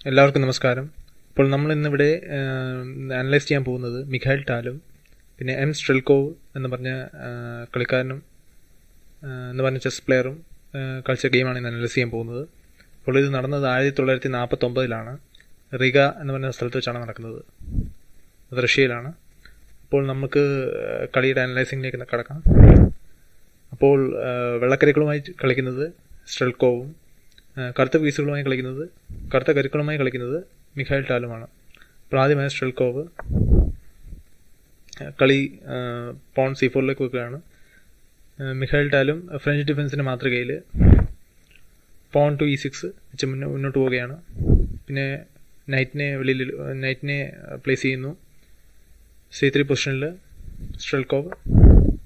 എല്ലാവർക്കും നമസ്കാരം. ഇപ്പോൾ നമ്മൾ ഇന്നിവിടെ അനലൈസ് ചെയ്യാൻ പോകുന്നത് മിഖായിൽ ടാലും പിന്നെ എം സ്ട്രെൽക്കോവ് എന്ന് പറഞ്ഞ കളിക്കാരനും എന്ന് പറഞ്ഞ ചെസ് പ്ലെയറും കളിച്ച ഗെയിമാണ് ഇന്ന് അനലൈസ് ചെയ്യാൻ പോകുന്നത്. അപ്പോൾ ഇത് നടന്നത് 1949 റിഗ എന്ന് പറഞ്ഞ സ്ഥലത്ത് വെച്ചാണ് നടക്കുന്നത്. അത് റഷ്യയിലാണ്. അപ്പോൾ നമുക്ക് കളിയുടെ അനലൈസിങ്ങിലേക്ക് കടക്കാം. അപ്പോൾ വെള്ളക്കരുക്കളുമായി കളിക്കുന്നത് സ്ട്രെൽക്കോവും കറുത്ത പീസുകളുമായി കറുത്ത കരുക്കളുമായി കളിക്കുന്നത് മിഖായിൽ ടാലുമാണ്. അപ്പോൾ ആദ്യമായി സ്ട്രെൽക്കോവ് കളി പോൺ C4 വെക്കുകയാണ്. മിഖായിൽ ടാലും ഫ്രഞ്ച് ഡിഫൻസിൻ്റെ മാതൃകയിൽ പോൺ ടു E6 വെച്ച് മുന്നോട്ട് പോവുകയാണ്. പിന്നെ നൈറ്റിനെ പ്ലേസ് ചെയ്യുന്നു. C3 പൊസിഷനിൽ സ്ട്രെൽക്കോവ്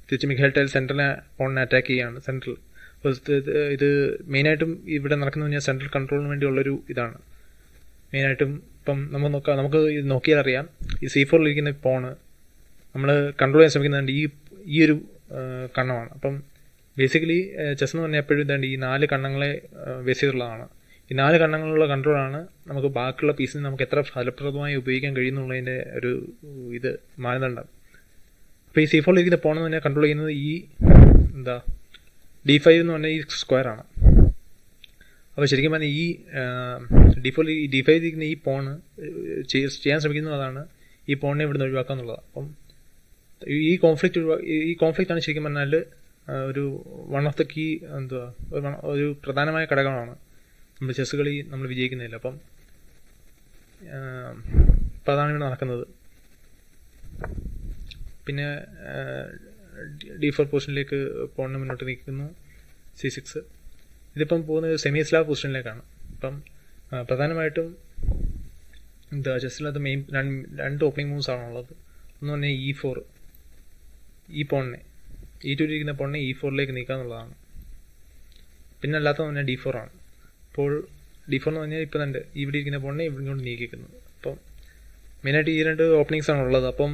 തിരിച്ച് മിഖായിൽ ടാൽ സെൻട്രലിനെ പോണിനെ അറ്റാക്ക് ചെയ്യുകയാണ്. സെൻട്രൽ ഇത് മെയിനായിട്ടും ഇവിടെ നടക്കുന്നത് പറഞ്ഞാൽ സെൻട്രൽ കൺട്രോളിന് വേണ്ടിയുള്ളൊരു ഇതാണ് മെയിനായിട്ടും. ഇപ്പം നമുക്ക് ഇത് നോക്കിയാൽ അറിയാം, ഈ C4 ഇരിക്കുന്ന പോണ് നമ്മൾ കൺട്രോൾ ചെയ്യാൻ ശ്രമിക്കുന്നുണ്ട് ഈ ഒരു കണ്ണമാണ്. അപ്പം ബേസിക്കലി ചെസ് എന്ന് പറഞ്ഞാൽ എപ്പോഴും ഇതാണ്ട് ഈ 4 കണ്ണങ്ങളെ ബേസ് ചെയ്തുള്ളതാണ്. ഈ 4 കണ്ണങ്ങളുള്ള കൺട്രോളാണ് നമുക്ക് ബാക്കിയുള്ള പീസിന് നമുക്ക് എത്ര ഫലപ്രദമായി ഉപയോഗിക്കാൻ കഴിയുന്നുള്ളതിൻ്റെ ഒരു ഇത് മാനദണ്ഡം. അപ്പോൾ ഈ C4 ഇരിക്കുന്ന പോണെന്ന് പറഞ്ഞാൽ കൺട്രോൾ ചെയ്യുന്നത് ഈ D5 എന്ന് പറഞ്ഞാൽ ഈ സ്ക്വയറാണ്. അപ്പോൾ ശരിക്കും പറഞ്ഞാൽ ഈ D5 ഇരിക്കുന്ന ഈ പോണ് ചെയ്യാൻ ശ്രമിക്കുന്നത് അതാണ്, ഈ പോണിനെ ഇവിടുന്ന് ഒഴിവാക്കുക എന്നുള്ളത്. അപ്പം ഈ കോൺഫ്ലിക്റ്റാണ് ശരിക്കും പറഞ്ഞാൽ ഒരു വൺ ഓഫ് ദ കീ ഒരു പ്രധാനമായ ഘടകമാണ് നമ്മൾ ചെസ് കളി നമ്മൾ വിജയിക്കുന്നതിൽ. അപ്പം അതാണ് ഇവിടെ നടക്കുന്നത്. പിന്നെ D4 പൊസിഷനിലേക്ക് പോണിനെ മുന്നോട്ട് നീക്കുന്നു. C6 ഇതിപ്പം പോകുന്നത് സെമി സ്ലാബ് പൊസിഷനിലേക്കാണ്. അപ്പം പ്രധാനമായിട്ടും ചെസ്സിനകത്ത് മെയിൻ രണ്ട് ഓപ്പണിംഗ് മൂവ്സ് ആണുള്ളത്. ഒന്ന് പറഞ്ഞാൽ E4, ഈ പോണിനെ E2 ഇരിക്കുന്ന പോണിനെ E4 നീക്കുക എന്നുള്ളതാണ്. പിന്നെ അല്ലാത്തത് പറഞ്ഞാൽ D4 ആണ്. അപ്പോൾ D4 എന്ന് പറഞ്ഞാൽ ഇപ്പം തന്നെ ഇവിടെ ഇരിക്കുന്ന പോണിനെ ഇവിടെ കൊണ്ട് നീക്കിക്കുന്നത്. അപ്പം മെയിനായിട്ട് ഈ 2 ഓപ്പണിങ്സ് ആണ് ഉള്ളത്. അപ്പം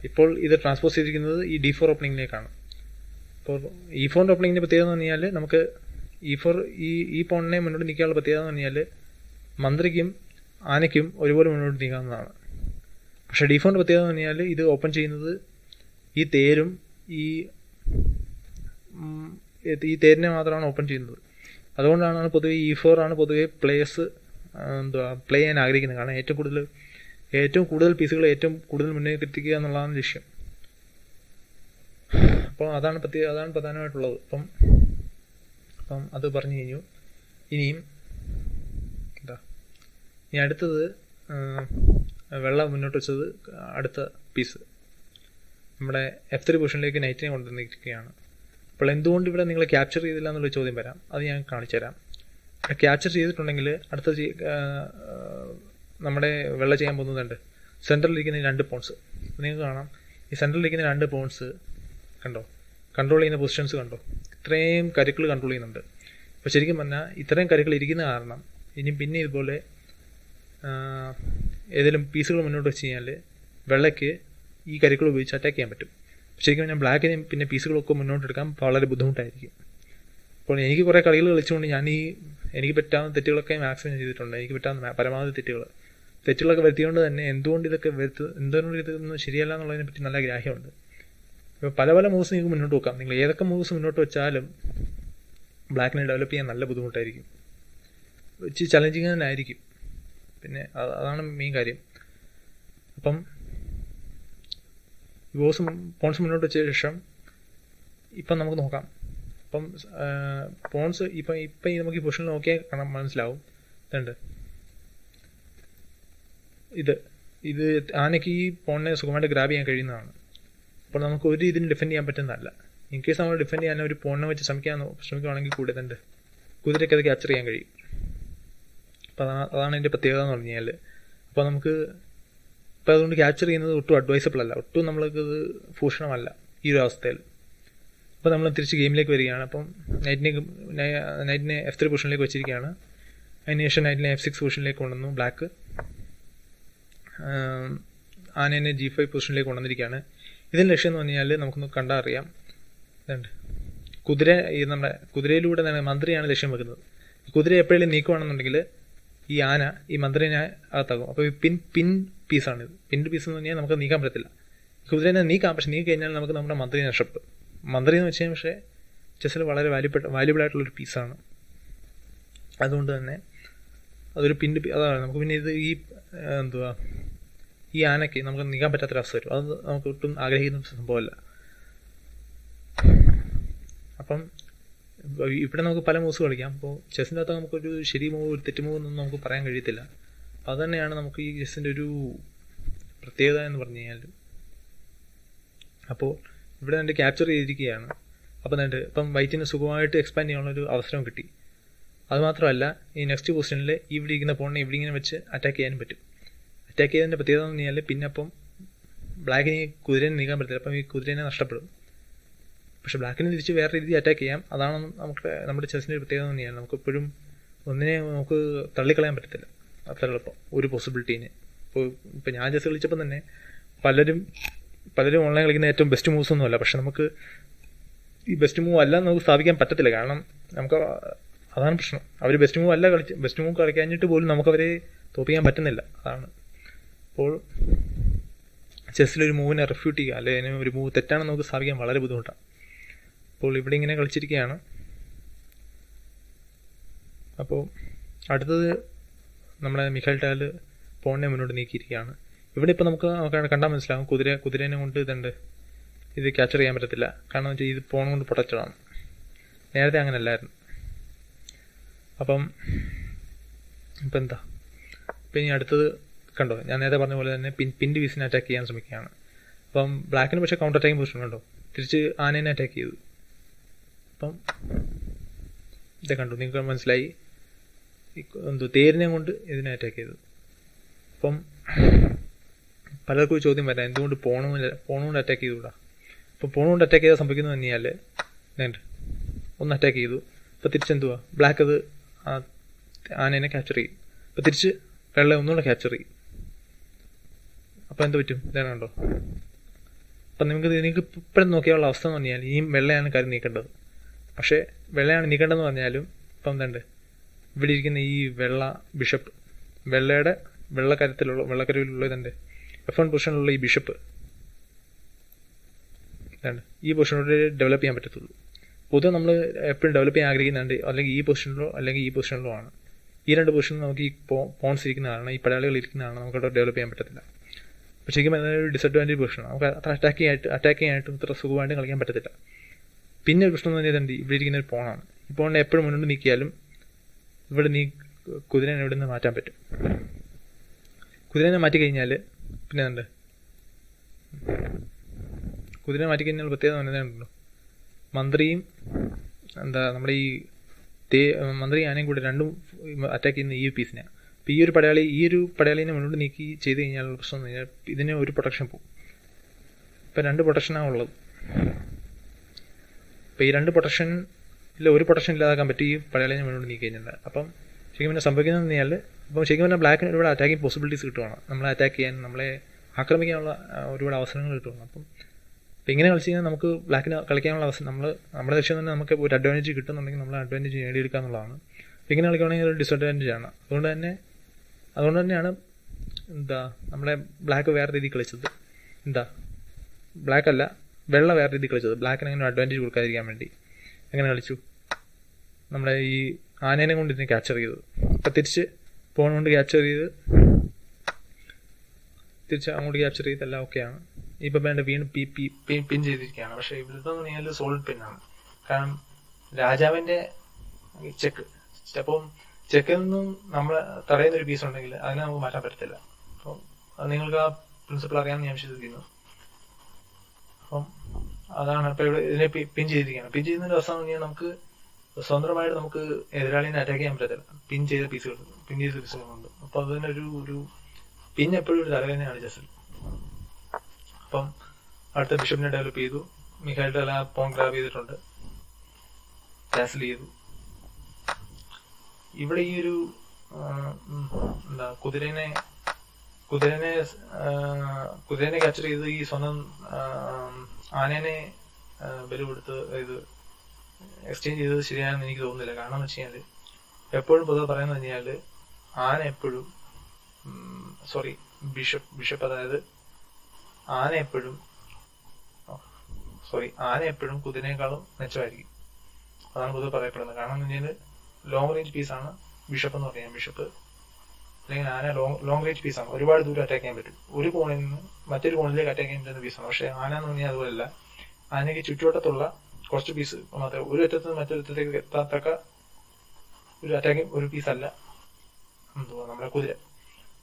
ഇപ്പോൾ ഇത് ട്രാൻസ്പോസ് ചെയ്തിരിക്കുന്നത് ഈ D4 ഓപ്പണിങ്ങിലേക്കാണ്. അപ്പോൾ E4 ഓപ്പണിങ്ങിൻ്റെ പ്രത്യേകത എന്ന് പറഞ്ഞാൽ നമുക്ക് E4 ഈ പോണിനെ മുന്നോട്ട് നീക്കാനുള്ള പ്രത്യേകത എന്ന് പറഞ്ഞാൽ മന്ത്രിക്കും ആനയ്ക്കും ഒരുപോലെ മുന്നോട്ട് നീക്കാവുന്നതാണ്. പക്ഷേ D4 പ്രത്യേകത എന്ന് പറഞ്ഞാൽ ഇത് ഓപ്പൺ ചെയ്യുന്നത് ഈ തേരും ഈ തേരിനെ മാത്രമാണ് ഓപ്പൺ ചെയ്യുന്നത്. അതുകൊണ്ടാണ് പൊതുവെ E4 ആണ് പൊതുവെ പ്ലേയേഴ്സ് പ്ലേ ചെയ്യാൻ ആഗ്രഹിക്കുന്നത്. കാരണം ഏറ്റവും കൂടുതൽ പീസുകൾ ഏറ്റവും കൂടുതൽ മുന്നേക്ക് എത്തിക്കുക എന്നുള്ളതാണ് ലക്ഷ്യം. അപ്പോൾ അതാണ് പ്രധാനമായിട്ടുള്ളത്. അപ്പം അത് പറഞ്ഞു കഴിഞ്ഞു. ഇനി അടുത്തത് വെള്ള മുന്നോട്ട് വെച്ചത് അടുത്ത പീസ് നമ്മുടെ F3 പൊസിഷനിലേക്ക് നൈറ്റിനെ കൊണ്ടുവന്നിരിക്കുകയാണ്. അപ്പോൾ എന്തുകൊണ്ട് ഇവിടെ നിങ്ങൾ ക്യാപ്ചർ ചെയ്തില്ല എന്നുള്ള ചോദ്യം വരാം. അത് ഞാൻ കാണിച്ചു തരാം. ക്യാപ്ചർ ചെയ്തിട്ടുണ്ടെങ്കിൽ അടുത്ത നമ്മുടെ വെള്ള ചെയ്യാൻ പോകുന്നുണ്ട്. സെൻട്രലിരിക്കുന്ന 2 പോൺസ് നിങ്ങൾക്ക് കാണാം. ഈ സെൻട്രലിരിക്കുന്ന 2 പോൺസ് കണ്ടോ, കൺട്രോൾ ചെയ്യുന്ന പൊസിഷൻസ് കണ്ടോ, ഇത്രയും കരുക്കൾ കൺട്രോൾ ചെയ്യുന്നുണ്ട്. അപ്പോൾ ശരിക്കും പറഞ്ഞാൽ ഇത്രയും കരുക്കൾ ഇരിക്കുന്ന കാരണം ഇനി പിന്നെ ഇതുപോലെ ഏതെങ്കിലും പീസുകൾ മുന്നോട്ട് വെച്ച് കഴിഞ്ഞാൽ വെള്ളയ്ക്ക് ഈ കരുക്കൾ ഉപയോഗിച്ച് അറ്റാക്ക് ചെയ്യാൻ പറ്റും. ശരിക്കും പറഞ്ഞാൽ ബ്ലാക്കിന് പിന്നെ പീസുകളൊക്കെ മുന്നോട്ടെടുക്കാൻ വളരെ ബുദ്ധിമുട്ടായിരിക്കും. അപ്പോൾ എനിക്ക് കുറേ കളികൾ കളിച്ചുകൊണ്ട് എനിക്ക് പറ്റാവുന്ന തെറ്റുകളൊക്കെ മാക്സിമം ചെയ്തിട്ടുണ്ട്. എനിക്ക് പറ്റാവുന്ന പരമാവധി തെറ്റുകളൊക്കെ വരുത്തിക്കൊണ്ട് തന്നെ എന്തുകൊണ്ട് ഇതൊന്നും ശരിയല്ല എന്നുള്ളതിനെ പറ്റി നല്ല ഗ്രാഹ്യമുണ്ട്. ഇപ്പോൾ പല മൂവ്സ് നിങ്ങൾക്ക് മുന്നോട്ട് വെക്കാം. നിങ്ങൾ ഏതൊക്കെ മൂവ്സ് മുന്നോട്ട് വെച്ചാലും ബ്ലാക്കിനെ ഡെവലപ്പ് ചെയ്യാൻ നല്ല ബുദ്ധിമുട്ടായിരിക്കും, ഇച്ചിരി ചലഞ്ചിങ് തന്നെ ആയിരിക്കും. പിന്നെ അതാണ് മെയിൻ കാര്യം. അപ്പം പോൺസ് മുന്നോട്ട് വെച്ച ശേഷം ഇപ്പം നമുക്ക് നോക്കാം. അപ്പം പോൺസ് ഇപ്പം നമുക്ക് ഈ പൊസിഷനിൽ നോക്കിയാൽ കാണാൻ മനസ്സിലാവും. ഇത് ആനയ്ക്ക് ഈ പോണിനെ സുഖമായിട്ട് ഗ്രാബ് ചെയ്യാൻ കഴിയുന്നതാണ്. അപ്പോൾ നമുക്ക് ഒരു രീതിയിൽ ഡിഫെൻഡ് ചെയ്യാൻ പറ്റുന്നതല്ല. ഇൻ കേസ് നമ്മൾ ഡിഫെൻഡ് ചെയ്യാൻ ഒരു പോണിനെ വെച്ച് ശ്രമിക്കുകയാണെങ്കിൽ കൂടെ കുതിരയ്ക്ക് അത് ക്യാപ്ചർ ചെയ്യാൻ കഴിയും. അപ്പോൾ അതാണ് അതിൻ്റെ പ്രത്യേകത എന്ന് പറഞ്ഞു കഴിഞ്ഞാൽ. അപ്പോൾ നമുക്ക് ഇപ്പോൾ അതുകൊണ്ട് ക്യാപ്ചർ ചെയ്യുന്നത് ഒട്ടും അഡ്വൈസബിൾ അല്ല, ഒട്ടും നമ്മൾക്കത് ഭൂഷണമല്ല ഈ ഒരു അവസ്ഥയിൽ. അപ്പോൾ നമ്മൾ തിരിച്ച് ഗെയിമിലേക്ക് വരികയാണ്. അപ്പം നൈറ്റിനെ F3 പൊസിഷനിലേക്ക് വെച്ചിരിക്കുകയാണ്. അതിനുശേഷം നൈറ്റിനെ F6 പൊസിഷനിലേക്ക് കൊണ്ടുവന്നു. ബ്ലാക്ക് ആനേനെ G5 പൊസിഷനിലേക്ക് കൊണ്ടുവന്നിരിക്കുകയാണ്. ഇതിൻ്റെ ലക്ഷ്യം എന്ന് പറഞ്ഞാൽ നമുക്കൊന്ന് കണ്ടാൽ അറിയാം. നമ്മുടെ കുതിരയിലൂടെ തന്നെ മന്ത്രിയാണ് ലക്ഷ്യം വെക്കുന്നത്. കുതിര എപ്പോഴെങ്കിലും നീക്കുകയാണെന്നുണ്ടെങ്കിൽ ഈ ആന ഈ മന്ത്രിനെ അകത്താക്കും. അപ്പോൾ ഈ പിൻ പീസാണിത്. പിൻഡ് പീസ് എന്ന് പറഞ്ഞാൽ നമുക്ക് നീക്കാൻ പറ്റത്തില്ല. കുതിരനെ നീക്കാം, പക്ഷെ നീക്കി കഴിഞ്ഞാൽ നമുക്ക് നമ്മുടെ മന്ത്രി നഷ്ടപ്പെടും. മന്ത്രി എന്ന് വെച്ചാൽ പക്ഷേ ചെസ്സിൽ വളരെ വാല്യുബിൾ ആയിട്ടുള്ളൊരു പീസാണ്. അതുകൊണ്ട് തന്നെ അതൊരു അതാണ് നമുക്ക്. പിന്നെ ഇത് ഈ ആനയ്ക്ക് നമുക്ക് നീക്കാൻ പറ്റാത്തൊരവസ്ഥ വരും. അത് നമുക്ക് ഒട്ടും ആഗ്രഹിക്കുന്ന സംഭവമല്ല. അപ്പം ഇവിടെ നമുക്ക് പല മൂവ്സ് കളിക്കാം. അപ്പോൾ ചെസ്സിൻ്റെ അകത്ത് നമുക്കൊരു ശരി മൂവ് ഒരു തെറ്റ് മൂവ് എന്നൊന്നും നമുക്ക് പറയാൻ കഴിയത്തില്ല. അപ്പോൾ അത് തന്നെയാണ് നമുക്ക് ഈ ചെസ്സിൻ്റെ ഒരു പ്രത്യേകത എന്ന് പറഞ്ഞു കഴിഞ്ഞാൽ. അപ്പോൾ ഇവിടെ എൻ്റെ ക്യാപ്ചർ ചെയ്തിരിക്കുകയാണ്. അപ്പം ഇപ്പം വൈറ്റിന് സുഖമായിട്ട് എക്സ്പാൻഡ് ചെയ്യാനുള്ളൊരു അവസരം കിട്ടി. അതുമാത്രമല്ല, ഈ നെക്സ്റ്റ് പൊസിഷനിൽ ഇവിടെ ഇരിക്കുന്ന പോണിനെ ഇവിടെ ഇങ്ങനെ വെച്ച് അറ്റാക്ക് ചെയ്യാനും പറ്റും. അറ്റാക്ക് ചെയ്തതിൻ്റെ പ്രത്യേകത എന്ന് പറഞ്ഞാൽ പിന്നെ അപ്പം ബ്ലാക്കിന് കുതിരനെ നീക്കാൻ പറ്റില്ല. അപ്പം ഈ കുതിരനെ നഷ്ടപ്പെടും. പക്ഷെ ബ്ലാക്കിന് തിരിച്ച് വേറെ രീതിയിൽ അറ്റാക്ക് ചെയ്യാം. അതാണ് നമുക്ക് നമ്മുടെ ചെസ്സിൻ്റെ ഒരു പ്രത്യേകത എന്ന് പറഞ്ഞാൽ നമുക്കെപ്പോഴും ഒന്നിനെ നമുക്ക് തള്ളിക്കളയാൻ പറ്റത്തില്ല അത്ര എളുപ്പം ഒരു പോസിബിലിറ്റീനെ. ഇപ്പോൾ ഞാൻ ചെസ് കളിച്ചപ്പോൾ തന്നെ പലരും ഓൺലൈൻ കളിക്കുന്ന ഏറ്റവും ബെസ്റ്റ് മൂവ്സ് ഒന്നുമല്ല. പക്ഷെ നമുക്ക് ഈ ബെസ്റ്റ് മൂവ് അല്ല നമുക്ക് സ്ഥാപിക്കാൻ പറ്റത്തില്ല. കാരണം നമുക്ക് അതാണ് പ്രശ്നം. അവർ ബെസ്റ്റ് മൂവ് കളിക്കാഞ്ഞിട്ട് പോലും നമുക്കവരെ തോപ്പിക്കാൻ പറ്റുന്നില്ല. അതാണ്. അപ്പോൾ ചെസ്സിലൊരു മൂവിനെ റെഫ്യൂട്ട് ചെയ്യുക, അല്ലെങ്കിൽ ഒരു മൂവ് തെറ്റാണെന്ന് നമുക്ക് സ്ഥാപിക്കാൻ വളരെ ബുദ്ധിമുട്ടാണ്. അപ്പോൾ ഇവിടെ ഇങ്ങനെ കളിച്ചിരിക്കുകയാണ്. അപ്പോൾ അടുത്തത് നമ്മുടെ മിഖായിൽ ടാൽ പോണിനെ മുന്നോട്ട് നീക്കിയിരിക്കുകയാണ്. ഇവിടെ ഇപ്പോൾ നമുക്ക് കണ്ടാൽ മനസ്സിലാകും കുതിരേനെ കൊണ്ട് ഇത് ക്യാപ്ചർ ചെയ്യാൻ പറ്റത്തില്ല. കാരണം വെച്ചാൽ ഇത് പോൺ കൊണ്ട് പ്രൊട്ടക്റ്റഡാണ്. നേരത്തെ അങ്ങനെ അല്ലായിരുന്നു. അപ്പം ഇപ്പം ഇപ്പം ഇനി അടുത്തത് കണ്ടോ, ഞാൻ നേരത്തെ പറഞ്ഞ പോലെ തന്നെ പിൻഡ് പീസിനെ അറ്റാക്ക് ചെയ്യാൻ ശ്രമിക്കുകയാണ്. അപ്പം ബ്ലാക്കിന് പക്ഷേ കൗണ്ടർ അറ്റാക്കിംഗ് പൊസിഷൻ കണ്ടോ, തിരിച്ച് ആനേനെ അറ്റാക്ക് ചെയ്തു. അപ്പം ഇത് കണ്ടു, നിങ്ങൾക്ക് മനസ്സിലായി. തേരിനെ കൊണ്ട് ഇതിനെ അറ്റാക്ക് ചെയ്തു. അപ്പം പലർക്കും ചോദ്യം വരാം, എന്തുകൊണ്ട് പോണുകൊണ്ട് അറ്റാക്ക് ചെയ്തുകൂടാ? അപ്പോൾ പോണുകൊണ്ട് അറ്റാക്ക് ചെയ്താൽ സംഭവിക്കുന്നത് തന്നെയാൽ ഒന്ന് അറ്റാക്ക് ചെയ്തു. അപ്പോൾ തിരിച്ചെന്തുവാ, ബ്ലാക്ക് അത് ആനേനെ ക്യാപ്ചർ ചെയ്യും. അപ്പോൾ തിരിച്ച് വെള്ള ഒന്നുകൂടെ ക്യാപ്ചർ ചെയ്യും. അപ്പോൾ എന്ത് പറ്റും? ഇതാണ് കണ്ടോ. അപ്പം നിങ്ങൾക്ക് ഇപ്പോഴും നോക്കിയുള്ള അവസ്ഥ എന്ന് പറഞ്ഞാൽ ഈ വെള്ളയാണ് കാര്യം നീക്കേണ്ടത്. പക്ഷേ വെള്ളയാണ് നീക്കേണ്ടതെന്ന് പറഞ്ഞാലും ഇപ്പം ഇവിടെ ഇരിക്കുന്ന ഈ വെള്ള ബിഷപ്പ്, വെള്ളയുടെ വെള്ളക്കരയിലുള്ള F1 പൊസിഷനിലുള്ള ഈ ബിഷപ്പ് ഈ പൊസിഷനോട് ഡെവലപ്പ് ചെയ്യാൻ പറ്റത്തുള്ളൂ. പൊതുവെ നമ്മൾ എപ്പോഴും ഡെവലപ്പ് ചെയ്യാൻ ആഗ്രഹിക്കുന്നുണ്ട് അല്ലെങ്കിൽ ഈ പൊസിഷനിലോ അല്ലെങ്കിൽ ഈ പൊസിഷനിലോ ആണ്. ഈ രണ്ട് പൊസിഷനിൽ നമുക്ക് ഈ പോൺസ് ഇരിക്കുന്നതാണ്, ഈ പടയാളികൾ ഇരിക്കുന്നതാണ്, നമുക്ക് ഡെവലപ്പ് ചെയ്യാൻ പറ്റത്തില്ല. അപ്പോൾ ശരിക്കും അതൊരു ഡിസഡ്വാൻറ്റേജ് പൊസിഷനാണ്. നമുക്ക് അത്ര അറ്റാക്ക് ചെയ്യാനായിട്ടും ഇത്ര സുഖമായിട്ട് കളിക്കാൻ പറ്റത്തില്ല. പിന്നെ ഒരു പ്രശ്നം എന്ന് പറഞ്ഞാൽ ഇവിടെ ഇരിക്കുന്ന ഒരു പോണാണ്. ഈ പോണിനെ എപ്പോഴും മുന്നോട്ട് നീക്കിയാലും ഇവിടെ കുതിരനെ ഇവിടെ നിന്ന് മാറ്റാൻ പറ്റും. കുതിരനെ മാറ്റിക്കഴിഞ്ഞാൽ പിന്നെ കുതിരനെ മാറ്റിക്കഴിഞ്ഞാൽ പ്രത്യേകത പറഞ്ഞതുണ്ടല്ലോ, മന്ത്രിയും നമ്മുടെ ഈ മന്ത്രി ആനയും കൂടെ രണ്ടും അറ്റാക്ക് ചെയ്യുന്ന ഈ പീസിനെയാണ്. അപ്പോൾ ഈ ഒരു പടയാളിനെ മുന്നോട്ട് നീക്കി ചെയ്ത് കഴിഞ്ഞാൽ പ്രശ്നം എന്ന് കഴിഞ്ഞാൽ ഇതിന് ഒരു പ്രൊട്ടക്ഷൻ പോകും. ഇപ്പം 2 പ്രൊട്ടക്ഷനാണ് ഉള്ളത്. അപ്പോൾ ഈ 2 പ്രൊട്ടക്ഷനിൽ ഒരു പ്രൊട്ടക്ഷൻ ഇല്ലാതാക്കാൻ പറ്റും ഈ പടയാളിനെ മുന്നോട്ട് നീക്കി കഴിഞ്ഞാൽ. അപ്പം ശരിക്കും പിന്നെ സംഭവിക്കുന്നത് കഴിഞ്ഞാൽ അപ്പം ശരിക്കും പറഞ്ഞാൽ ബ്ലാക്കിന് ഒരുപാട് അറ്റാക്കിങ് പോസിബിലിറ്റീസ് കിട്ടുവാണ്. നമ്മളെ അറ്റാക്ക് ചെയ്യാൻ, നമ്മളെ ആക്രമിക്കാനുള്ള ഒരുപാട് അവസരങ്ങൾ കിട്ടുവാണ്. അപ്പം ഇങ്ങനെ കളിച്ച് കഴിഞ്ഞാൽ നമുക്ക് ബ്ലാക്കിന് കളിക്കാനുള്ള അവസരം, നമ്മുടെ ലക്ഷ്യം തന്നെ നമുക്ക് ഒരു അഡ്വാൻറ്റേജ് കിട്ടുന്നുണ്ടെങ്കിൽ നമ്മൾ അഡ്വാൻറ്റേജ് നേടിയെടുക്കുക എന്നുള്ളതാണ്. ഇങ്ങനെ കളിക്കുകയാണെങ്കിൽ ഒരു ഡിസഡ്വാൻറ്റേജ് ആണ്. അതുകൊണ്ട് തന്നെയാണ് നമ്മളെ ബ്ലാക്ക് വേറെ രീതിയിൽ കളിച്ചത്. ബ്ലാക്ക് അല്ല, വെള്ള വേറെ രീതിയിൽ കളിച്ചത്. ബ്ലാക്കിന് അങ്ങനെ അഡ്വാൻറ്റേജ് കൊടുക്കാതിരിക്കാൻ വേണ്ടി എങ്ങനെ കളിച്ചു, നമ്മളെ ഈ ആനേനെ കൊണ്ട് ഇതിനെ ക്യാപ്ചർ ചെയ്തത്. അപ്പം തിരിച്ച് പോൺ കൊണ്ട് ക്യാപ്ചർ ചെയ്ത് തിരിച്ച് അങ്ങോട്ട് ക്യാപ്ചർ ചെയ്തെല്ലാം ഓക്കെയാണ്. ഇപ്പം വേണ്ട വീണ്ടും പിൻ ചെയ്തിരിക്കുകയാണ്. പക്ഷേ ഇവിടുത്തെ പറഞ്ഞാൽ സോളിഡ് പിന്നാണ്. കാരണം രാജാവിൻ്റെ ചെക്ക്, അപ്പം ചെക്കിൽ നിന്നും നമ്മൾ തടയുന്ന ഒരു പീസ് ഉണ്ടെങ്കിൽ അതിനെ നമുക്ക് മാറ്റാൻ പറ്റത്തില്ല. അപ്പം അത് നിങ്ങൾക്ക് ആ പ്രിൻസിപ്പിൾ അറിയാമെന്ന് ഞാൻ വിശ്വസിക്കുന്നു. അപ്പം അതാണ് ഇപ്പം ഇവിടെ ഇതിനെ പിൻ ചെയ്തിരിക്കുകയാണ്. പിൻ ചെയ്യുന്ന ദിവസം എന്ന് പറഞ്ഞാൽ നമുക്ക് സ്വതന്ത്രമായിട്ട് നമുക്ക് എതിരാളിനെ അറ്റാക്ക് ചെയ്യാൻ പറ്റത്തില്ല. പിൻ ചെയ്ത പീസുകളുണ്ട്. അപ്പോൾ അതിന് ഒരു പിൻ എപ്പോഴും ഒരു തലവേദനയാണ് ചെസ്സിൽ. അപ്പം അടുത്ത ബിഷപ്പിനെ ഡെവലപ്പ് ചെയ്തു. മിഖായിൽ ടാൽ പോൺ ഗ്രാബ് ചെയ്തിട്ടുണ്ട്, ക്യാൻസൽ ചെയ്തു. ഇവിടെ ഈ ഒരു കുതിരനെ ക്യാപ്ചർ ചെയ്ത് ഈ സ്വന്തം ആനേനെ ബലി കൊടുത്ത് ഇത് എക്സ്ചേഞ്ച് ചെയ്തത് ശരിയാണെന്ന് എനിക്ക് തോന്നുന്നില്ല. കാരണം എന്ന് വെച്ച് കഴിഞ്ഞാൽ എപ്പോഴും പൊതുവെ പറയുന്നത് കഴിഞ്ഞാൽ ആന എപ്പോഴും ബിഷപ്പ് അതായത് ആന എപ്പോഴും കുതിരനേക്കാളും മെച്ചമായിരിക്കും. അതാണ് പൊതുവെ പറയപ്പെടുന്നത്. കാരണം എന്ന് വെച്ചാൽ ലോങ് റേഞ്ച് പീസാണ് ബിഷപ്പ് എന്ന് പറയാം. ബിഷപ്പ് അല്ലെങ്കിൽ ആന ലോങ് റേഞ്ച് പീസാണ്. ഒരുപാട് ദൂരം അറ്റാക്ക് ചെയ്യാൻ പറ്റും. ഒരു കോണിൽ നിന്ന് മറ്റൊരു കോണിലേക്ക് അറ്റാക്ക് ചെയ്യാൻ പറ്റുന്ന പീസാണ്. പക്ഷെ ആന എന്ന് പറഞ്ഞാൽ അതുപോലല്ല. ആനയ്ക്ക് ചുറ്റുവട്ടത്തുള്ള കുറച്ച് പീസ് മാത്രമേ, ഒരു അറ്റത്ത് നിന്ന് മറ്റൊരറ്റത്തേക്ക് എത്താത്തക്ക ഒരു അറ്റാക്കിംഗ് ഒരു പീസല്ല നമ്മുടെ കുതിര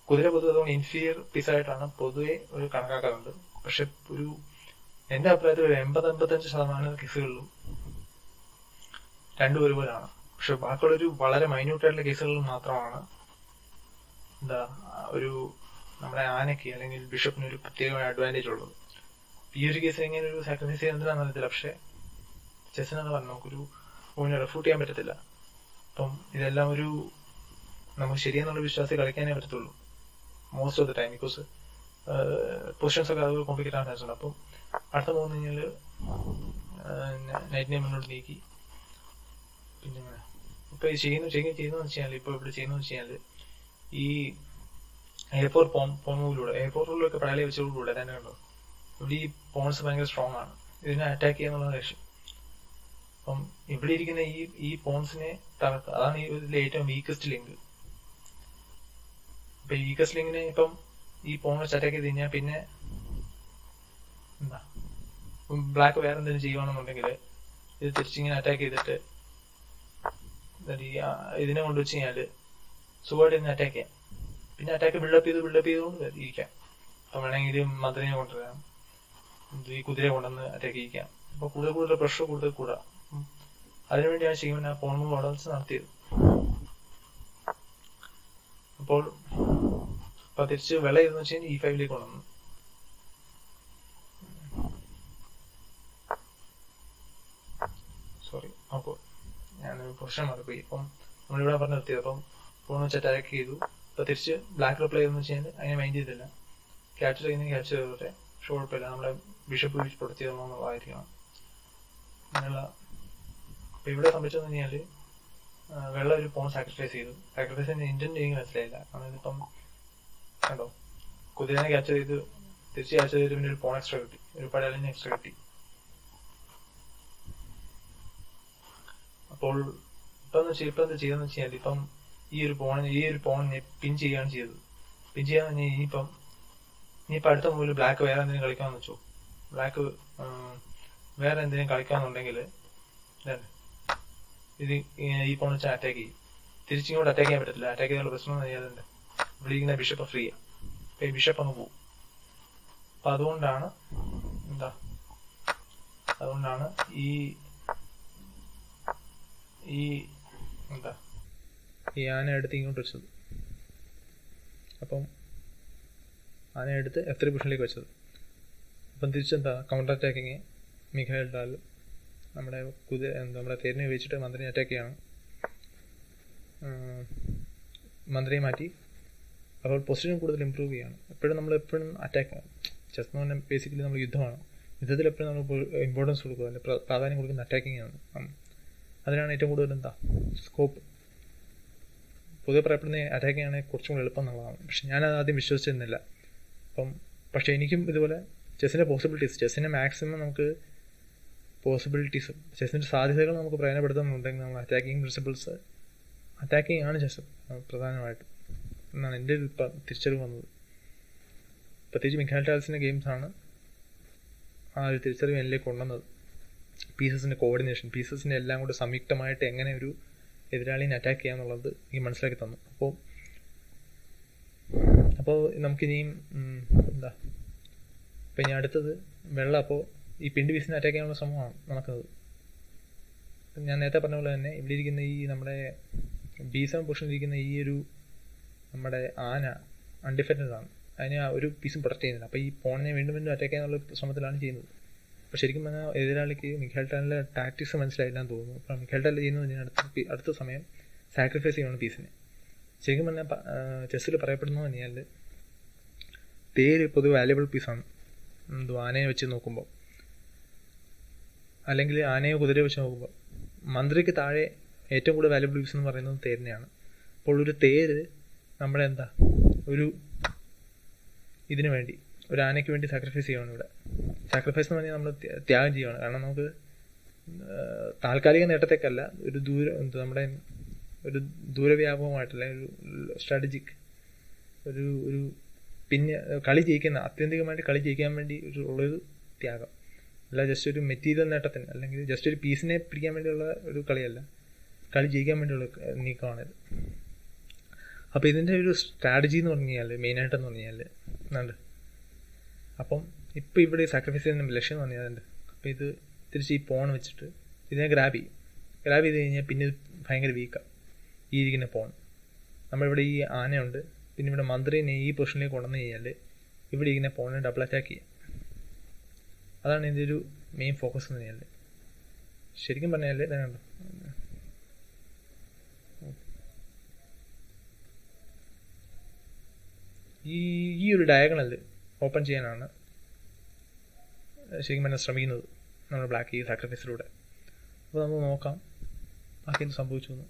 പൊതുവെ അതുകൊണ്ട് ഇൻഫീരിയർ പീസായിട്ടാണ് പൊതുവെ ഒരു കണക്കാക്കാറുണ്ട്. പക്ഷെ എന്റെ അഭിപ്രായത്തിൽ ഒരു 80-85% കേസുകളിലും രണ്ടും ഒരുപോലാണ്. പക്ഷെ ബാക്കിയുള്ളൊരു വളരെ മൈന്യൂട്ടായിട്ടുള്ള കേസുകളിൽ മാത്രമാണ് നമ്മുടെ ആനയ്ക്ക് അല്ലെങ്കിൽ ബിഷപ്പിന് ഒരു പ്രത്യേകമായ അഡ്വാൻറ്റേജ് ഉള്ളത്. ഈ ഒരു കേസിൽ എങ്ങനെ ഒരു സാക്രിഫൈസ് ചെയ്യുന്നതിനാണെന്ന് അറിയത്തില്ല. പക്ഷെ ചെസ്സിനെന്ന് പറഞ്ഞാൽ നമുക്കൊരു റെഫ്യൂട്ട് ചെയ്യാൻ പറ്റത്തില്ല. അപ്പം ഇതെല്ലാം നമുക്ക് ശരിയെന്നുള്ള വിശ്വാസത്തിൽ കളിക്കാനേ പറ്റത്തുള്ളൂ most of the time. Because positions ഒക്കെ അത് കോംപ്ലിക്കേറ്റ് ആകാൻ ചാൻസ് ഉണ്ട്. അപ്പം അടുത്ത പോകുന്ന കഴിഞ്ഞാൽ നൈറ്റിനെ മുന്നോട്ട് നീക്കി പിന്നെ ഇപ്പൊ ചെയ്യുന്നതെന്ന് വെച്ചാൽ ഇവിടെ ചെയ്യുന്നതെന്ന് വെച്ചാൽ ഈ എയർപോർട്ട് പോണിലൂടെ എയർപോർട്ടിലൊക്കെ പടയാളി വെച്ചോടുകൂടെ തന്നെ കണ്ടോ, ഇവിടെ ഈ പോൺസ് ഭയങ്കര സ്ട്രോങ് ആണ്. ഇതിനെ അറ്റാക്ക് ചെയ്യാന്നുള്ള ലക്ഷ്യം. അപ്പം ഇവിടെ ഇരിക്കുന്ന ഈ പോൺസിനെ തകർക്കുക, അതാണ് ഇതിലെ ഏറ്റവും വീക്കസ്റ്റ് ലിങ്ക്. ഇപ്പൊ വീക്കസ്റ്റ് ലിങ്കിനെ ഇപ്പം ഈ പോൺ വെച്ച് അറ്റാക്ക് ചെയ്ത് കഴിഞ്ഞാൽ പിന്നെ ബ്ലാക്ക് വേറെ എന്തെങ്കിലും ചെയ്യുവാണെന്നുണ്ടെങ്കിൽ ഇത് തിരിച്ചിങ്ങനെ അറ്റാക്ക് ചെയ്തിട്ട് ഇതിനെ കൊണ്ടുവച്ച് കഴിഞ്ഞാല് സുഖമായിട്ട് ഇതിനെ അറ്റാക്ക് ചെയ്യാം. പിന്നെ അറ്റാക്ക് ബിൽഡപ്പ് ചെയ്തുകൊണ്ട് ഇരിക്കാം. അപ്പൊ വേണമെങ്കിൽ മന്ത്രിനെ കൊണ്ടുവരാം, ഈ കുതിരയെ കൊണ്ടുവന്ന് അറ്റാക്ക് ചെയ്യിക്കാം. അപ്പൊ കൂടുതൽ പ്രഷർ കൂടാം. അതിനുവേണ്ടിയാണ് ശരിക്കും ആ പോൺ മൂവ് ഓർഡേഴ്സ് നടത്തിയത്. അപ്പോൾ തിരിച്ച് വില ചെയ്തെന്ന് വെച്ച് കഴിഞ്ഞാൽ E5 കൊണ്ടുവന്നു. അപ്പോൾ ഞാനൊരു പൊസിഷൻ മാറിപ്പോയി. അപ്പം നമ്മളിവിടെ പറഞ്ഞ് നിർത്തിയത്. അപ്പം ഫോൺ വെച്ച് അറ്റാക്ക് ചെയ്തു. അപ്പൊ തിരിച്ച് ബ്ലാക്ക് റിപ്ലൈ ചെയ്തെന്ന് വെച്ച് കഴിഞ്ഞാൽ അതിനെ മൈൻഡ് ചെയ്തില്ല. ക്യാപ്ചർ ചെയ്തോട്ടെ, കുഴപ്പമില്ല, നമ്മുടെ ബിഷപ്പ് പ്രൊട്ടക്ട് ചെയ്തോന്നുള്ളതായിരിക്കണം അങ്ങനെയുള്ള. അപ്പൊ ഇവിടെ സംഭവിച്ചതെന്ന് കഴിഞ്ഞാല് വെള്ള ഒരു പോൺ സാക്രിഫൈസ് ചെയ്തു. സാക്രിഫൈസ് ഇന്റന്റ് എനിക്ക് മനസ്സിലായില്ല. കാരണം ഇതിപ്പം കണ്ടോ, കുതിരനെ ക്യാപ്ചർ ചെയ്ത് തിരിച്ച് ക്യാപ്ചർ ചെയ്തിട്ട് പിന്നെ ഒരു പോൺ എക്സ്ട്രാ കിട്ടി, ഒരു പടയാളിനെ എക്സ്ട്രാ കിട്ടി. അപ്പോൾ ഇപ്പൊ എന്താ ചെയ്തെന്ന് വെച്ചാൽ ഇപ്പം ഈ ഒരു പോണിനെ പിൻ ചെയ്യുകയാണ് ചെയ്തത്. പിൻ ചെയ്യാന്ന് പറഞ്ഞാൽ ഇനിയിപ്പം അടുത്ത മൂവിൽ ബ്ലാക്ക് വേറെ എന്തെങ്കിലും കളിക്കാമെന്ന് വെച്ചോ. ബ്ലാക്ക് വേറെ എന്തെങ്കിലും കളിക്കാന്നുണ്ടെങ്കിൽ ഇത് ഈ പോൺ വെച്ചാൽ അറ്റാക്ക് ചെയ്യും. തിരിച്ചിങ്ങോട്ട് അറ്റാക്ക് ചെയ്യാൻ പറ്റത്തില്ല. അറ്റാക്ക് ചെയ്യാനുള്ള പ്രശ്നം എന്ന് പറഞ്ഞാൽ ഇവിടെ ഇരിക്കുന്ന ബിഷപ്പ് ഫ്രീ ആണ്. അപ്പൊ ഈ ബിഷപ്പ് അങ്ങ് പോകും. അപ്പൊ അതുകൊണ്ടാണ് ഈ ആന എടുത്ത് ഇങ്ങോട്ട് വെച്ചത്. അപ്പം ആന എടുത്ത് F3 പൊസിഷനിലേക്ക് വെച്ചത്. അപ്പം തിരിച്ചെന്താ കൗണ്ടർ അറ്റാക്കിങ് മിഖായിൽ ഡാൽ നമ്മുടെ തേരിനെ ഉപയോഗിച്ചിട്ട് മന്ത്രിനെ അറ്റാക്ക് ചെയ്യണം. മന്ത്രിയെ മാറ്റി. അപ്പോൾ പൊസിഷൻ കൂടുതൽ ഇമ്പ്രൂവ് ചെയ്യണം. എപ്പോഴും അറ്റാക്ക്. ചെസ് എന്ന് പറഞ്ഞാൽ ബേസിക്കലി നമ്മൾ യുദ്ധമാണ്. യുദ്ധത്തിൽ എപ്പോഴും നമ്മൾ ഇമ്പോർട്ടൻസ് കൊടുക്കുക, അല്ലെങ്കിൽ പ്രാധാന്യം കൊടുക്കുന്ന അറ്റാക്കിങ് ആണ്. അതിനാണ് ഏറ്റവും കൂടുതൽ സ്കോപ്പ്. പൊതുവെ പറയപ്പെടുന്ന അറ്റാക്കിങ് ആണെങ്കിൽ കുറച്ചും കൂടി എളുപ്പം എന്നുള്ളതാണ്. പക്ഷെ ഞാനത് ആദ്യം വിശ്വസിച്ചിരുന്നില്ല. പക്ഷെ എനിക്കും ഇതുപോലെ ചെസ്സിൻ്റെ മാക്സിമം നമുക്ക് പോസിബിലിറ്റീസും ചെസ്സിൻ്റെ സാധ്യതകൾ നമുക്ക് പ്രയോജനപ്പെടുത്തുന്നുണ്ടെങ്കിൽ നമ്മൾ അറ്റാക്കിങ് ആണ് ചെസ് പ്രധാനമായിട്ടും എന്നാണ് എൻ്റെ ഒരു തിരിച്ചറിവ് വന്നത്. പ്രത്യേകിച്ച് മിഖായിൽ ടാൽസിൻ്റെ ഗെയിംസാണ് ആ ഒരു തിരിച്ചറിവ് എന്നിലേക്ക് കൊണ്ടുവന്നത്. പീസസിൻ്റെ കോർഡിനേഷൻ, പീസസിൻ്റെ എല്ലാം കൂടെ സംയുക്തമായിട്ട് എങ്ങനെ ഒരു എതിരാളിനെ അറ്റാക്ക് ചെയ്യാന്നുള്ളത് എനിക്ക് മനസ്സിലാക്കി തന്നു. അപ്പോൾ നമുക്കിനിയും ഇപ്പം ഇനി അടുത്തത് വെള്ള. അപ്പോൾ ഈ പിണ്ട് പീസിനെ അറ്റാക്ക് ചെയ്യാനുള്ള ശ്രമമാണ് നടക്കുന്നത്. ഞാൻ നേരത്തെ പറഞ്ഞ പോലെ തന്നെ ഇവിടെ ഇരിക്കുന്ന ഈ നമ്മുടെ B7 പൊസിഷനിലിരിക്കുന്ന ഈ ഒരു നമ്മുടെ ആന അൺഡിഫെൻഡഡ് ആണ്. അതിനെ ഒരു പീസും പ്രൊട്ടക്ട് ചെയ്യുന്നില്ല. അപ്പോൾ ഈ പോണിനെ വീണ്ടും അറ്റാക്ക് ചെയ്യാനുള്ള ശ്രമത്തിലാണ് ചെയ്യുന്നത്. അപ്പോൾ ശരിക്കും പറഞ്ഞാൽ എതിരാളിക്ക് മിഖായിൽ ടാലിൻ്റെ ടാക്ടിക്സ് മനസ്സിലായില്ലാന്ന് തോന്നുന്നു. അപ്പോൾ മിഖായിൽ ടാൽ ചെയ്യുന്നത് അടുത്ത സമയം സാക്രിഫൈസ് ചെയ്യണം പീസിനെ. ശരിക്കും പറഞ്ഞാൽ ചെസ്സിൽ പറയപ്പെടുന്നത് പറഞ്ഞാൽ തേര് പൊതുവെ വാല്യുബിൾ പീസാണ് ആനയെ വെച്ച് നോക്കുമ്പോൾ, അല്ലെങ്കിൽ ആനയോ കുതിരയോ വെച്ച് നോക്കുമ്പോൾ. മന്ത്രിക്ക് താഴെ ഏറ്റവും കൂടുതൽ വാല്യുബിൾ പീസ് എന്ന് പറയുന്നത് തേരിനെയാണ്. അപ്പോൾ ഒരു തേര് നമ്മുടെ എന്താ ഒരു ഇതിനു വേണ്ടി ഒരു ആനയ്ക്ക് വേണ്ടി സാക്രിഫൈസ് ചെയ്യുകയാണ് ഇവിടെ. സാക്രിഫൈസ് എന്ന് പറഞ്ഞാൽ നമ്മൾ ത്യാഗം ചെയ്യുകയാണ്. കാരണം നമുക്ക് താൽക്കാലിക നേട്ടത്തേക്കല്ല, ഒരു നമ്മുടെ ഒരു ദൂരവ്യാപകമായിട്ടുള്ള ഒരു സ്ട്രാറ്റജിക് ഒരു പിന്നെ കളി ജയിക്കുന്ന ആത്യന്തികമായിട്ട് കളി ജയിക്കാൻ വേണ്ടി ഉള്ളൊരു ത്യാഗം അല്ല, ജസ്റ്റ് ഒരു മെറ്റീരിയൽ നേട്ടത്തിന് അല്ലെങ്കിൽ ജസ്റ്റ് ഒരു പീസിനെ പിടിക്കാൻ വേണ്ടിയുള്ള ഒരു കളിയല്ല, കളി ജയിക്കാൻ വേണ്ടിയുള്ള നീക്കമാണിത്. അപ്പോൾ ഇതിൻ്റെ ഒരു സ്ട്രാറ്റജി എന്ന് പറഞ്ഞു കഴിഞ്ഞാൽ മെയിനായിട്ടെന്ന് പറഞ്ഞു കഴിഞ്ഞാൽ എന്നുണ്ട്. അപ്പം ഇപ്പോൾ ഇവിടെ ഈ സാക്രിഫൈസ് ചെയ്യുന്ന ലക്ഷ്യം എന്ന് പറഞ്ഞാൽ അപ്പോൾ ഇത് തിരിച്ച് ഈ പോൺ വെച്ചിട്ട് ഇതിനെ ഗ്രാബ് ചെയ്ത് കഴിഞ്ഞാൽ പിന്നെ ഇത് ഭയങ്കര വീക്കാണ് ഈ ഇരിക്കുന്ന പോൺ. നമ്മളിവിടെ ഈ ആനയുണ്ട്, പിന്നെ ഇവിടെ മന്ത്രിനെ ഈ പൊസിഷനിലേക്ക് കൊണ്ടുവന്ന് കഴിഞ്ഞാൽ ഇവിടെ ഇരിക്കുന്ന പോണിനെ ഡബിൾ അറ്റാക്ക് ചെയ്യാം. അതാണ് ഇതിൻ്റെ ഒരു മെയിൻ ഫോക്കസ് എന്ന് പറഞ്ഞാൽ. ശരിക്കും പറഞ്ഞാൽ ഇതാണല്ലോ ഈ ഒരു ഡയഗണൽ ഓപ്പൺ ചെയ്യാനാണ് ശരിക്കും പറഞ്ഞാൽ ശ്രമിക്കുന്നത് നമ്മൾ ബ്ലാക്ക് ഈ സാക്രിഫൈസിലൂടെ. അപ്പോൾ നമുക്ക് നോക്കാം ബാക്കി എന്ത് സംഭവിച്ചു എന്ന്.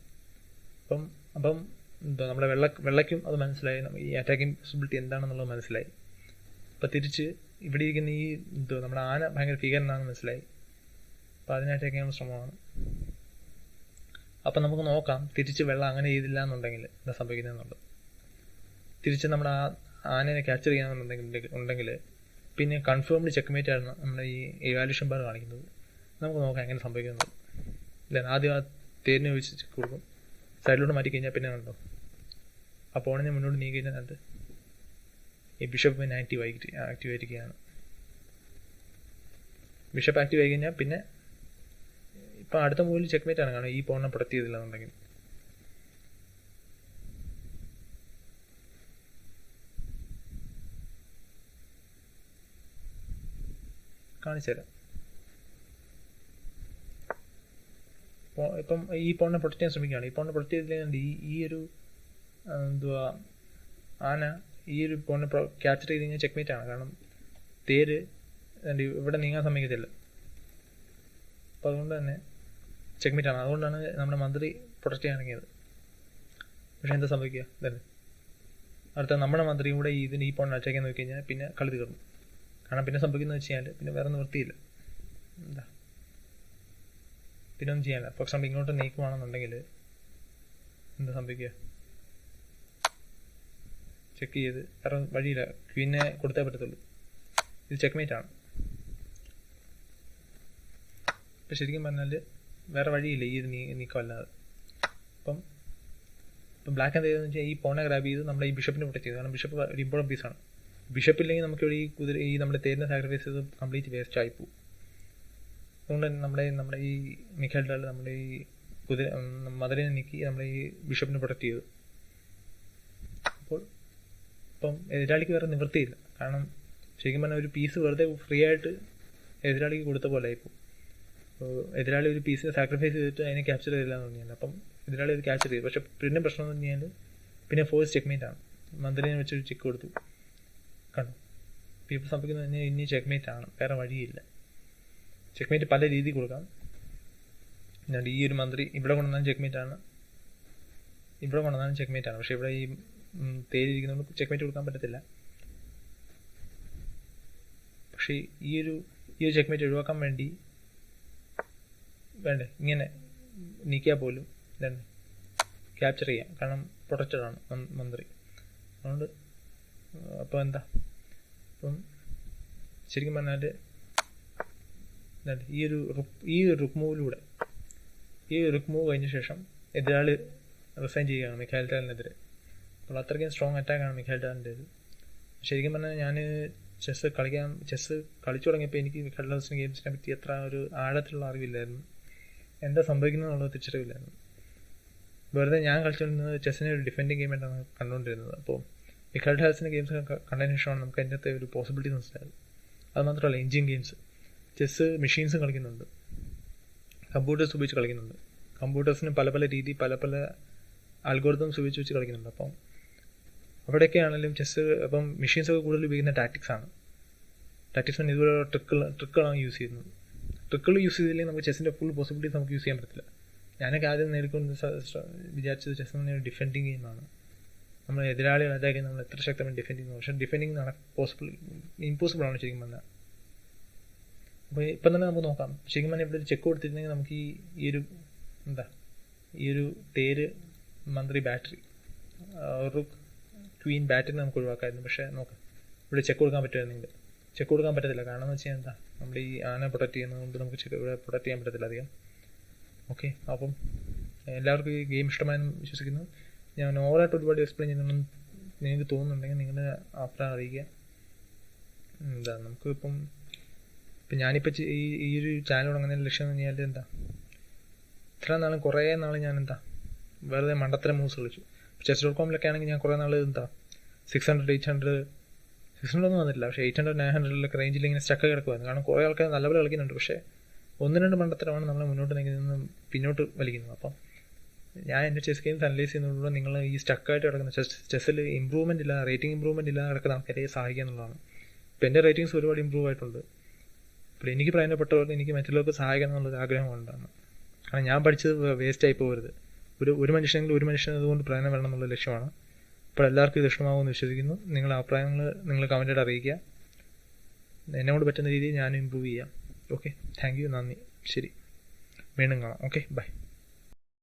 അപ്പം എന്താ നമ്മുടെ വെള്ളയ്ക്കും അത് മനസ്സിലായി, ഈ അറ്റാക്കിംഗ് പോസിബിലിറ്റി എന്താണെന്നുള്ളത് മനസ്സിലായി. അപ്പോൾ തിരിച്ച് ഇവിടെ ഇരിക്കുന്ന ഈ നമ്മുടെ ആന ഭയങ്കര ഫിഗറിനാണെന്ന് മനസ്സിലായി. അപ്പോൾ അതിനെ അറ്റാക്ക് ചെയ്യാനുള്ള ശ്രമമാണ്. അപ്പം നമുക്ക് നോക്കാം തിരിച്ച് വെള്ളം അങ്ങനെ ചെയ്തില്ല എന്നുണ്ടെങ്കിൽ എന്താ സംഭവിക്കുന്നതെന്നുള്ളത്. തിരിച്ച് നമ്മുടെ ആ ആനയെ ക്യാപ്ചർ ചെയ്യാമെന്നുണ്ടെങ്കിൽ പിന്നെ കൺഫേംഡ് ചെക്ക്മേറ്റ് ആണ് നമ്മുടെ ഈ ഇവാലുവേഷൻ ബാർ കാണിക്കുന്നത്. നമുക്ക് നോക്കാം എങ്ങനെ സംഭവിക്കുന്നത്. ആദ്യം ആ തേരിനെ ഒഴിച്ച് ചെക്ക് കൊടുക്കും, സൈഡിലോട്ട് മാറ്റി കഴിഞ്ഞാൽ പിന്നെ കണ്ടോ ആ പോണിനെ മുന്നോട്ട് നീങ്ങി കഴിഞ്ഞാൽ അത് ഈ ബിഷപ്പ് പിന്നെ ആക്റ്റീവായിരിക്കുകയാണ്. ബിഷപ്പ് ആക്റ്റീവ് ആയി കഴിഞ്ഞാൽ പിന്നെ ഇപ്പം അടുത്ത മൂവിൽ ചെക്ക്മേറ്റ് ആണ്, കാരണം ഈ പോണിനെ പ്രൊട്ടക്ട് ചെയ്തില്ല എന്നുണ്ടെങ്കിൽ. കാണിച്ചു തരാം. ഇപ്പം ഈ പോണിനെ പ്രൊട്ടക്ട് ചെയ്യാൻ ശ്രമിക്കുകയാണ്. ഈ പോണിനെ പ്രൊട്ടക്ട് ചെയ്തില്ലെങ്കിൽ ഈ ഒരു എന്തുവാ ആന ഈ ഒരു പോണിനെ ക്യാപ്ചർ ചെയ്ത് കഴിഞ്ഞാൽ ചെക്ക്മേറ്റ് ആണ്. കാരണം തേര് ഇവിടെ നീങ്ങാൻ സമ്മതിക്കത്തില്ല. അപ്പോൾ അതുകൊണ്ട് തന്നെ ചെക്ക്മേറ്റ് ആണ്. അതുകൊണ്ടാണ് നമ്മുടെ മന്ത്രി പ്രൊട്ടക്ട് ചെയ്യാൻ ഇറങ്ങിയത്. പക്ഷേ എന്താ സംഭവിക്കുക ഇതല്ലേ, അടുത്ത നമ്മുടെ മന്ത്രിയും കൂടെ ഈ പോണിനെ അറ്റാക്ക് ചെയ്യാൻ നോക്കി കഴിഞ്ഞാൽ പിന്നെ കളി തീർന്നു. കാരണം പിന്നെ സംഭവിക്കുന്നത് വെച്ച് കഴിഞ്ഞാൽ പിന്നെ വേറെ നിവൃത്തിയില്ല, എന്താ പിന്നെ ഒന്നും ചെയ്യാനില്ല. ഫോർ എക്സാമ്പിൾ ഇങ്ങോട്ട് നീക്കുവാണെന്നുണ്ടെങ്കിൽ എന്താ സംഭവിക്കുക, ചെക്ക് ചെയ്ത് വേറെ വഴിയില്ല, ക്വീനെ കൊടുത്തേ പറ്റത്തുള്ളൂ. ഇത് ചെക്ക്മേറ്റ് ആണ്. ഇപ്പം ശരിക്കും പറഞ്ഞാൽ വേറെ വഴിയില്ല ഈ ഒരു നീക്കമല്ലാതെ. ഇപ്പം ബ്ലാക്ക് എന്ത് ചെയ്തതെന്ന് വെച്ചാൽ ഈ പോണെ ഗ്രാബ് ചെയ്ത് നമ്മുടെ ഈ ബിഷപ്പിനെ പ്രൊട്ടക്ട് ചെയ്തു. കാരണം ബിഷപ്പ് ഒരു ഇമ്പോർട്ടൻറ്റ് പീസാണ്. ബിഷപ്പ് ഇല്ലെങ്കിൽ നമുക്കിവിടെ ഈ നമ്മുടെ തേരിനെ സാക്രിഫൈസ് ചെയ്ത് കംപ്ലീറ്റ് വേസ്റ്റ് ആയിപ്പോവും. അതുകൊണ്ട് തന്നെ നമ്മുടെ ഈ മിഖായിൽ ഡാൽ നമ്മുടെ ഈ മദറിനെ നീക്കി നമ്മുടെ ഈ ബിഷപ്പിനെ പ്രൊട്ടക്ട് ചെയ്തു. അപ്പോൾ ഇപ്പം എതിരാളിക്ക് വേറെ നിവൃത്തിയില്ല. കാരണം ശരിക്കും പറഞ്ഞാൽ ഒരു പീസ് വെറുതെ ഫ്രീ ആയിട്ട് എതിരാളിക്ക് കൊടുത്ത പോലെ ആയിപ്പോൾ. അപ്പോൾ എതിരാളി ഒരു പീസിനെ സാക്രിഫൈസ് ചെയ്തിട്ട് അതിനെ ക്യാപ്ചർ ചെയ്തില്ല എന്ന് പറഞ്ഞാൽ അപ്പം എതിരാളി അത് ക്യാപ്ചർ ചെയ്തു. പക്ഷെ പിന്നെ പ്രശ്നം എന്ന് പറഞ്ഞാൽ പിന്നെ ഫോഴ്സ് ചെക്ക്മേറ്റ് ആണ്. മന്ത്രിനെ വെച്ചൊരു ചെക്ക് കൊടുത്തു, കണ്ടു. ഇപ്പോൾ സംഭവിക്കുന്നത് കഴിഞ്ഞാൽ ഇനി ചെക്ക്മേറ്റ് ആണ്, വേറെ വഴിയില്ല. ചെക്ക്മേറ്റ് പല രീതിയിൽ കൊടുക്കാം. എന്നിട്ട് ഈ ഒരു മന്ത്രി ഇവിടെ കൊണ്ടുവന്നാലും ചെക്ക്മേറ്റ് ആണ്, ഇവിടെ കൊണ്ടുവന്നാലും ചെക്ക്മേറ്റ് ആണ്. പക്ഷെ ഇവിടെ ഈ തേരിയിരിക്കുന്നതുകൊണ്ട് ചെക്ക്മേറ്റ് കൊടുക്കാൻ പറ്റത്തില്ല. പക്ഷേ ഈ ഒരു ചെക്ക്മേറ്റ് ഒഴിവാക്കാൻ വേണ്ടി വേണ്ടേ ഇങ്ങനെ നീക്കിയാൽ പോലും ഇതന്നെ ക്യാപ്ചർ ചെയ്യാം. കാരണം പ്രൊട്ടക്റ്റഡ് ആണ് മന്ത്രി. അതുകൊണ്ട് അപ്പോൾ എന്താ ഇപ്പം ശരിക്കും പറഞ്ഞാൽ ഈ റുക്ക് മൂവിലൂടെ ഈ റുക്ക് മൂവ് കഴിഞ്ഞ ശേഷം എതിരാളി റിസൈൻ ചെയ്യുകയാണ് മിഖായിൽ ടാലിനെതിരെ. അപ്പോൾ അത്രയ്ക്കും സ്ട്രോങ് അറ്റാക്കാണ് മിഖായിൽ ടാലിൻ്റേത്. ശരിക്കും പറഞ്ഞാൽ ഞാൻ ചെസ്സ് കളിച്ചു തുടങ്ങിയപ്പോൾ എനിക്ക് മിഖായിൽ ടാലിൻ്റെ ഗെയിംസിനെ പറ്റി അത്ര ഒരു ആഴത്തിലുള്ള അറിവില്ലായിരുന്നു. എന്താ സംഭവിക്കുന്നത് എന്നുള്ളത് തിരിച്ചറിവില്ലായിരുന്നു. വെറുതെ ഞാൻ കളിച്ചുകൊണ്ടിരുന്നത് ചെസ്സിനെ ഒരു ഡിഫെൻഡിങ് ഗെയിമായിട്ടാണ് കണ്ടുകൊണ്ടിരുന്നത്. അപ്പോൾ മിഖായിൽ ടാലിൻ്റെ ഗെയിംസ് കണ്ടതിന് ശേഷമാണ് നമുക്ക് അതിൻ്റെ അകത്തെ ഒരു പോസിബിലിറ്റി മനസ്സിലായത്. അത് മാത്രമല്ല എൻജിൻ ഗെയിംസ് ചെസ്സ് മെഷീൻസും കളിക്കുന്നുണ്ട്, കമ്പ്യൂട്ടേഴ്സ് ഉപയോഗിച്ച് കളിക്കുന്നുണ്ട്. കമ്പ്യൂട്ടേഴ്സിന് പല രീതി പല അൽഗോരിതംസ് ഉപയോഗിച്ച് കളിക്കുന്നുണ്ട്. അപ്പം അവിടെയൊക്കെ ആണെങ്കിലും ചെസ്സ് അപ്പം മെഷീൻസൊക്കെ കൂടുതൽ ഉപയോഗിക്കുന്ന ടാക്ടിക്സാണ്. ടാക്ടിക്സ് ഇതുപോലെ ട്രിക്കുകളാണ് യൂസ് ചെയ്യുന്നത്. ട്രിക്കുകൾ യൂസ് ചെയ്തില്ലെങ്കിൽ നമുക്ക് ചെസ്സിൻ്റെ ഫുൾ പോസിബിലിറ്റീസ് നമുക്ക് യൂസ് ചെയ്യാൻ പറ്റത്തില്ല. ഞാനൊക്കെ ആദ്യം നേരിക്കൊണ്ട് വിചാരിച്ചത് ചെസ് എന്ന് പറഞ്ഞാൽ ഡിഫെൻഡിങ് ഗെയിമാണ്. നമ്മൾ എതിരാളികൾ അറ്റാക്ക് നമ്മൾ എത്ര ശക്തമായി ഡിഫെൻഡ് ചെയ്യുന്നു, പക്ഷേ ഡിഫെൻഡിങ് ഇമ്പോസിബിൾ ആണ് ശരിക്കും പറഞ്ഞാൽ. അപ്പോൾ ഇപ്പം തന്നെ നമുക്ക് നോക്കാം, ശരിക്കും പറഞ്ഞാൽ ഇവിടെ ഒരു ചെക്ക് കൊടുത്തിരുന്നെങ്കിൽ നമുക്ക് ഈ ഒരു തേര് മന്ത്രി ബാറ്ററി ഒരു ക്വീൻ ബാറ്ററി നമുക്ക് ഒഴിവാക്കാമായിരുന്നു. പക്ഷേ നോക്കാം, ഇവിടെ ചെക്ക് കൊടുക്കാൻ പറ്റുമായിരുന്നെങ്കിൽ ചെക്ക് കൊടുക്കാൻ പറ്റത്തില്ല. കാരണം എന്ന് വെച്ചാൽ നമ്മുടെ ഈ ആന പ്രൊട്ടക്ട് ചെയ്യുന്നതുകൊണ്ട് നമുക്ക് ഇവിടെ പ്രൊട്ടക്ട് ചെയ്യാൻ പറ്റത്തില്ല അധികം. ഓക്കെ, അപ്പം എല്ലാവർക്കും ഈ ഗെയിം ഇഷ്ടമായെന്ന് വിശ്വസിക്കുന്നു. ഞാൻ ഓവറായിട്ട് ഒരുപാട് എക്സ്പ്ലെയിൻ ചെയ്യുന്നുണ്ടെന്ന് നിങ്ങൾക്ക് തോന്നുന്നുണ്ടെങ്കിൽ നിങ്ങളുടെ അഭിപ്രായം അറിയിക്കുക. നമുക്കിപ്പം ഞാനിപ്പോൾ ഈ ഒരു ചാനൽ തുടങ്ങുന്ന ലക്ഷ്യം എന്ന് പറഞ്ഞാൽ ഇത്ര നാളും കുറേ നാൾ ഞാൻ വെറുതെ മണ്ടത്തരം മൂവ്സ് കളിച്ചു. chess.com-ലൊക്കെ ആണെങ്കിൽ ഞാൻ കുറേ നാൾ 600, 800 ഒന്നും വന്നിട്ടില്ല, പക്ഷേ 800, 900 റേഞ്ചിൽ ഇങ്ങനെ സ്റ്റക്ക് കിടക്കുമായിരുന്നു. കാരണം കുറേ ആൾക്കാർ നല്ലപോലെ കളിക്കുന്നുണ്ട്, പക്ഷേ 1-2 മണ്ടത്തരമാണ് നമ്മളെ മുന്നോട്ട് നീങ്ങുന്നതെന്ന് പിന്നോട്ട് വലിക്കുന്നത്. അപ്പം ഞാൻ എൻ്റെ ചെസ് ഗെയിംസ് അനലൈസ് ചെയ്യുന്നതിലൂടെ നിങ്ങൾ ഈ സ്റ്റക്കായിട്ട് കിടക്കുന്ന ചെസ്സിൽ ഇമ്പ്രൂവ്മെൻ്റ് ഇല്ല, റേറ്റിംഗ് ഇമ്പ്രൂവ്മെൻ്റ് ഇല്ലാതെ കിടക്കുന്ന ആൾക്കാരെ സഹായിക്കുക എന്നുള്ളതാണ്. ഇപ്പോൾ എൻ്റെ റേറ്റിംഗ്സ് ഒരുപാട് ഇമ്പ്രൂവ് ആയിട്ടുണ്ട്. അപ്പോൾ എനിക്ക് പ്രയോജനപ്പെട്ടവർക്ക് എനിക്ക് മറ്റുള്ളവർക്ക് സഹായിക്കണം എന്നുള്ളൊരു ആഗ്രഹം കൊണ്ടാണ്. കാരണം ഞാൻ പഠിച്ചത് വേസ്റ്റ് ആയി പോകരുത്. ഒരു മനുഷ്യനെങ്കിലും ഒരു മനുഷ്യന് അതുകൊണ്ട് പ്രയോജനം വേണം എന്നുള്ള ലക്ഷ്യമാണ്. അപ്പോൾ എല്ലാവർക്കും ഇത് ഇഷ്ടമാകുമെന്ന് വിശ്വസിക്കുന്നു. നിങ്ങളുടെ അഭിപ്രായങ്ങൾ നിങ്ങൾ കമൻറ്റായിട്ട് അറിയിക്കുക. എന്നെക്കൊണ്ട് പറ്റുന്ന രീതിയിൽ ഞാനും ഇമ്പ്രൂവ് ചെയ്യാം. ഓക്കെ, താങ്ക് യു, നന്ദി, ശരി, വീണ്ടും കാണാം. Okay, by.